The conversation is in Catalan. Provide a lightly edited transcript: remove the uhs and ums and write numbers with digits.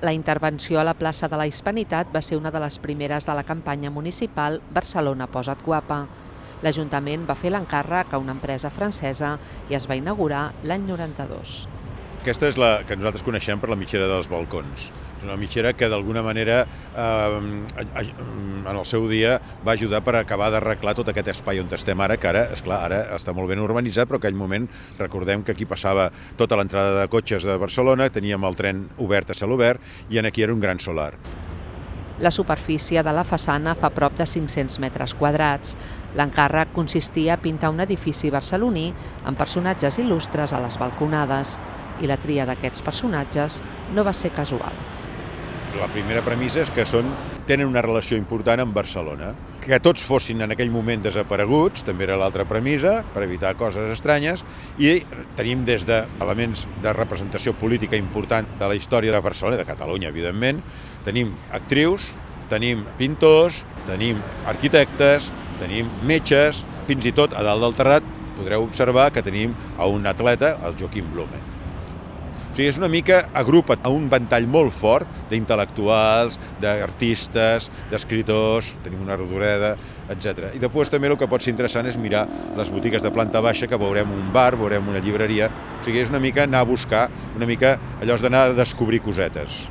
La intervenció a la plaça de la Hispanitat va ser una de les primeres de la campanya municipal Barcelona Posa't Guapa. L'Ajuntament va fer l'encàrrec a una empresa francesa i es va inaugurar l'any 92. Aquesta és la que nosaltres coneixem per la mitgera dels balcons. És una mitgera que d'alguna manera en el seu dia va ajudar per acabar d'arreglar tot aquest espai on estem ara, que ara, esclar, ara està molt ben urbanitzat, però en aquell moment recordem que aquí passava tota l'entrada de cotxes de Barcelona, teníem el tren obert a cel obert i aquí era un gran solar. La superfície de la façana fa prop de 500 metres quadrats. L'encàrrec consistia a pintar un edifici barceloní amb personatges il·lustres a les balconades. I la tria d'aquests personatges no va ser casual. La primera premissa és que tenen una relació important amb Barcelona. Que tots fossin en aquell moment desapareguts, també era l'altra premissa, per evitar coses estranyes, i tenim des d'elements de representació política important de la història de Barcelona, de Catalunya, evidentment, tenim actrius, tenim pintors, tenim arquitectes, tenim metges, fins i tot a dalt del terrat podreu observar que tenim a un atleta, el Joaquim Blume. O sigui, és una mica agrupa a un ventall molt fort d'intel·lectuals, d'artistes, d'escriptors, tenim una Rodoreda, etc. I després també el que pot ser interessant és mirar les botigues de planta baixa, que veurem un bar, veurem una llibreria. O sigui, és una mica anar a buscar, una mica allò d'anar a descobrir cosetes.